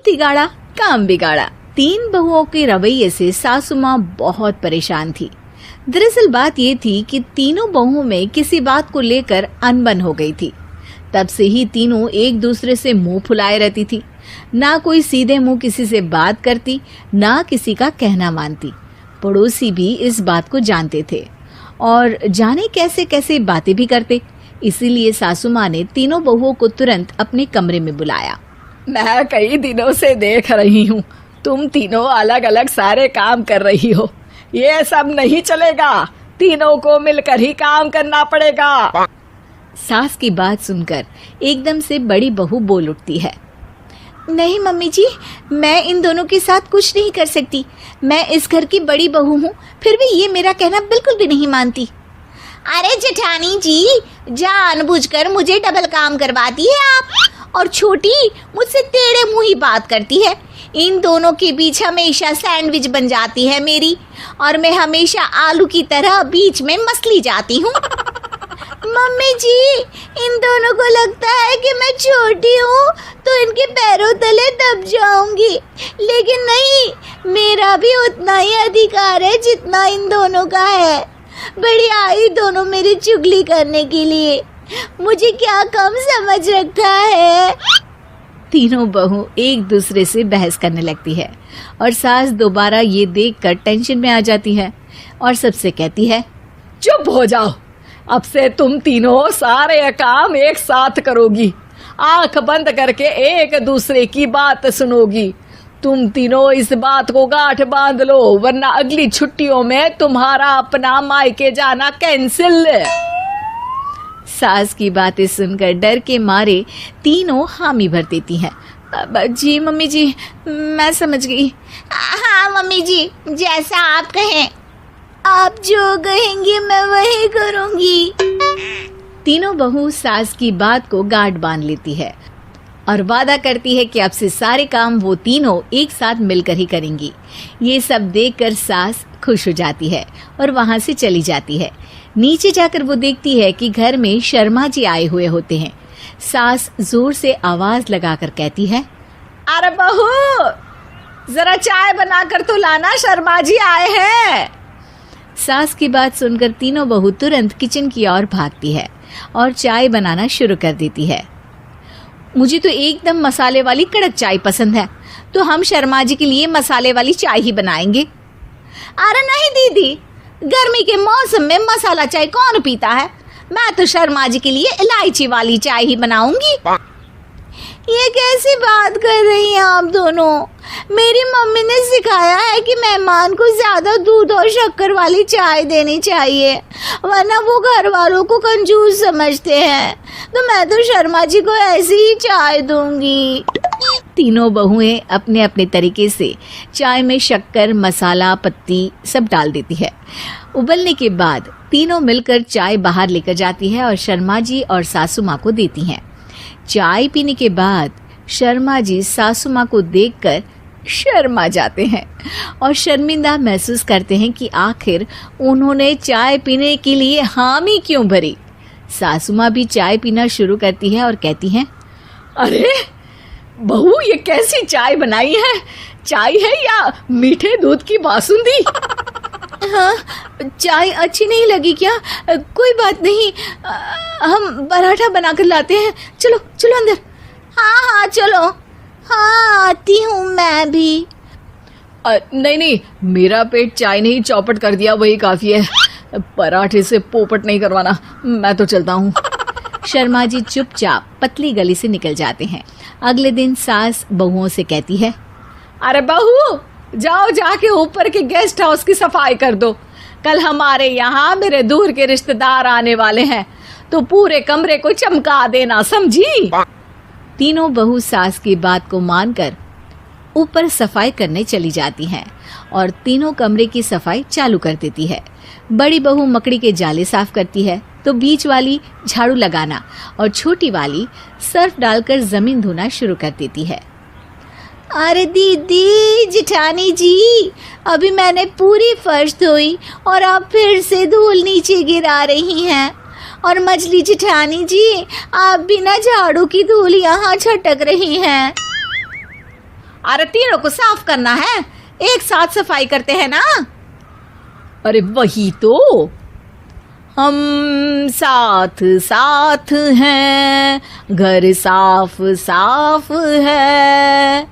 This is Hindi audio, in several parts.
तिगाड़ा काम बिगाड़ा। 3 बहुओं के रवैये से सासू माँ बहुत परेशान थी। दरअसल बात ये थी कि तीनों बहुओं में किसी बात को लेकर अनबन हो गई थी। तब से ही तीनों एक दूसरे से मुंह फुलाए रहती थी। ना कोई सीधे मुंह किसी से बात करती, ना किसी का कहना मानती। पड़ोसी भी इस बात को जानते थे और जाने कैसे कैसे बातें भी करते। इसीलिए सासू माँ ने तीनों बहुओं को तुरंत अपने कमरे में बुलाया। मैं कई दिनों से देख रही हूँ, तुम तीनों अलग अलग सारे काम कर रही हो। ये सब नहीं चलेगा, तीनों को मिलकर ही काम करना पड़ेगा। सास की बात सुनकर एकदम से बड़ी बहू बोल उठती है। नहीं मम्मी जी, मैं इन दोनों के साथ कुछ नहीं कर सकती। मैं इस घर की बड़ी बहू हूँ, फिर भी ये मेरा कहना बिल्कुल भी नहीं मानती। अरे जेठानी जी, जानबूझकर मुझे डबल काम करवाती है आप। और छोटी मुझसे टेढ़े मुंह ही बात करती है। इन दोनों के बीच हमेशा सैंडविच बन जाती है मेरी, और मैं हमेशा आलू की तरह बीच में मसली जाती हूँ। मम्मी जी, इन दोनों को लगता है कि मैं छोटी हूँ तो इनके पैरों तले दब जाऊंगी, लेकिन नहीं, मेरा भी उतना ही अधिकार है जितना इन दोनों का है। बड़ी आई दोनों मेरी चुगली करने के लिए, मुझे क्या कम समझ रखा है। तीनों बहू एक दूसरे से बहस करने लगती है और सास दोबारा ये देखकर टेंशन में आ जाती है और सबसे कहती है, चुप हो जाओ, अब से तुम तीनों सारे काम एक साथ करोगी। आंख बंद करके एक दूसरे की बात सुनोगी। तुम तीनों इस बात को गांठ बांध लो, वरना अगली छुट्टियों में तुम्हारा अपना मायके जाना कैंसिल। सास की बातें सुनकर डर के मारे तीनों हामी भर देती हैं। जी मम्मी जी, मैं समझ गई। हाँ मम्मी जी, जैसा आप कहें। आप जो कहेंगी मैं वही करूंगी। तीनों बहू सास की बात को गांठ बांध लेती है और वादा करती है कि अब से सारे काम वो तीनों एक साथ मिलकर ही करेंगी। ये सब देखकर सास खुश हो जाती है और वहां से चली जाती है। नीचे जाकर वो देखती है कि घर में शर्मा जी आए हुए होते हैं। सास जोर से आवाज लगाकर कहती है, अरे बहू, जरा चाय बनाकर तो लाना, शर्मा जी आए हैं। सास की बात सुनकर तीनों बहू तुरंत किचन की ओर भागती है और चाय बनाना शुरू कर देती है। मुझे तो एकदम मसाले वाली कड़क चाय पसंद है, तो हम शर्मा जी के लिए मसाले वाली चाय ही बनाएंगे। अरे नहीं दीदी, गर्मी के मौसम में मसाला चाय कौन पीता है? मैं तो शर्मा जी के लिए इलायची वाली चाय ही बनाऊंगी। ये कैसी बात कर रही हैं आप दोनों? मेरी मम्मी ने सिखाया है कि मेहमान को ज्यादा दूध और शक्कर वाली चाय देनी चाहिए, वरना वो घर वालों को कंजूस समझते हैं। तो मैं तो शर्मा जी को ऐसी ही चाय दूंगी। तीनों बहुएं अपने अपने तरीके से चाय में शक्कर, मसाला, पत्ती सब डाल देती है। उबलने के बाद तीनों मिलकर चाय बाहर लेकर जाती है और शर्मा जी और सासू माँ को देती हैं। चाय पीने के बाद शर्मा जी सासू माँ को देखकर शर्मा जाते हैं और शर्मिंदा महसूस करते हैं कि आखिर उन्होंने चाय पीने के लिए हामी क्यों भरी। सासू माँ भी चाय पीना शुरू करती है और कहती हैं, अरे बहू, ये कैसी चाय बनाई है? चाय है या मीठे दूध की बासुंदी? हाँ, चाय अच्छी नहीं लगी क्या? कोई बात नहीं, हम पराठा बनाकर लाते हैं। चलो चलो अंदर। हाँ हाँ चलो, हाँ आती हूँ मैं भी। नहीं नहीं, मेरा पेट चाय ने ही चौपट कर दिया, वही काफी है। पराठे से पोपट नहीं करवाना, मैं तो चलता हूँ। शर्मा जी चुपचाप पतली गली से निकल जाते हैं। अगले दिन सास बहुओं से कहती है, अरे बहू, जाओ जाके ऊपर के गेस्ट हाउस की सफाई कर दो। कल हमारे यहाँ मेरे दूर के रिश्तेदार आने वाले हैं, तो पूरे कमरे को चमका देना, समझी? तीनों बहू सास की बात को मानकर ऊपर सफाई करने चली जाती हैं और तीनों कमरे की सफाई चालू कर देती है। बड़ी बहू मकड़ी के जाले साफ करती है, तो बीच वाली झाड़ू लगाना और छोटी वाली सर्फ डालकर जमीन धोना शुरू कर देती है। अरे दीदी, जेठानी जी, अभी मैंने पूरी फर्श धोई और आप फिर से धूल नीचे गिरा रही हैं। और मछली जेठानी जी, आप बिना झाड़ू की धूल यहाँ छटक रही हैं। अरे तीनों को साफ करना है, एक साथ सफाई करते हैं ना। अरे वही तो, हम साथ साथ हैं, घर साफ साफ है।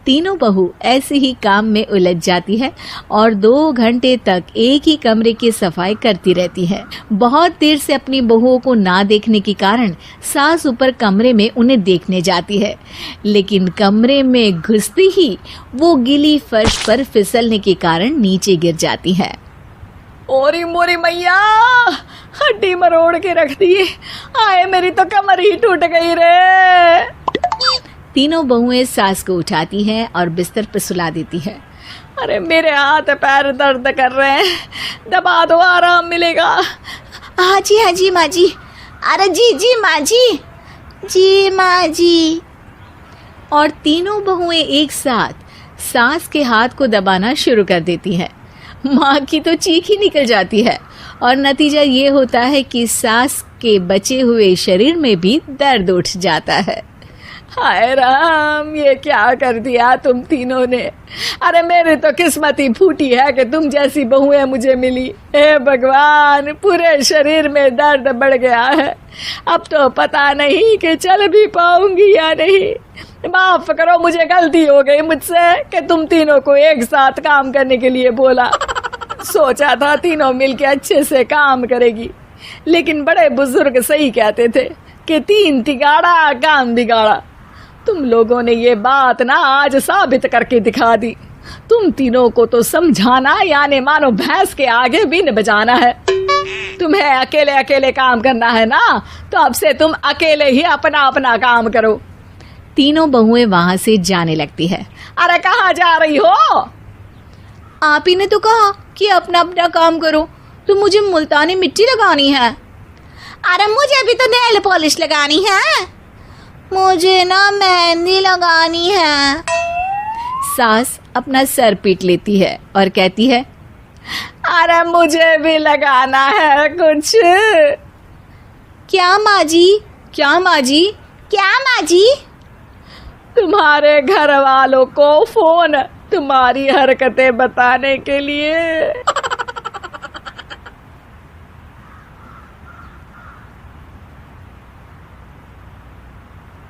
तीनों बहू ऐसे ही काम में उलझ जाती है और 2 घंटे तक एक ही कमरे की सफाई करती रहती है। बहुत देर से अपनी बहुओं को ना देखने के कारण सास ऊपर कमरे में उन्हें देखने जाती है, लेकिन कमरे में घुसती ही वो गीली फर्श पर फिसलने के कारण नीचे गिर जाती है। ओरी मोरी मैया, हड्डी मरोड़ के रख दी। आए मेरी तो कमर ही टूट गई रे। तीनों बहुएं सास को उठाती हैं और बिस्तर पर सुला देती है। अरे मेरे हाथ पैर दर्द कर रहे हैं, दबा दो, आराम मिलेगा। हाँ जी माँ जी। अरे जी माँ जी माँ जी। और तीनों बहुएं एक साथ सास के हाथ को दबाना शुरू कर देती हैं। माँ की तो चीख ही निकल जाती है और नतीजा ये होता है कि सास के बचे हुए शरीर में भी दर्द उठ जाता है। हाय राम, ये क्या कर दिया तुम तीनों ने। अरे मेरी तो किस्मत ही फूटी है कि तुम जैसी बहुएं मुझे मिली। हे भगवान, पूरे शरीर में दर्द बढ़ गया है। अब तो पता नहीं कि चल भी पाऊंगी या नहीं। माफ करो, मुझे गलती हो गई मुझसे कि तुम तीनों को एक साथ काम करने के लिए बोला। सोचा था तीनों मिलके अच्छे से काम करेगी, लेकिन बड़े बुजुर्ग सही कहते थे कि 3 तिगाड़ा काम बिगाड़ा। तुम लोगों ने ये बात ना आज साबित करके दिखा दी। तुम तीनों को तो समझाना यानी मानो भैंस के आगे बीन बजाना है। तुम्हें अकेले अकेले काम करना है ना, तो अब से तुम अकेले ही अपना अपना काम करो। तीनों बहुएं वहां से जाने लगती है। अरे कहाँ जा रही हो? आप ही ने तो कहा कि अपना अपना काम करो, तो मुझे मुल्तानी मिट्टी लगानी है। अरे मुझे भी तो नेल पॉलिश लगानी है, मुझे ना मेहंदी लगानी है। सास अपना सर पीट लेती है और कहती है, अरे मुझे भी लगाना है कुछ। क्या माँ जी? क्या माँ जी? क्या माँ जी? तुम्हारे घर वालों को फोन तुम्हारी हरकतें बताने के लिए।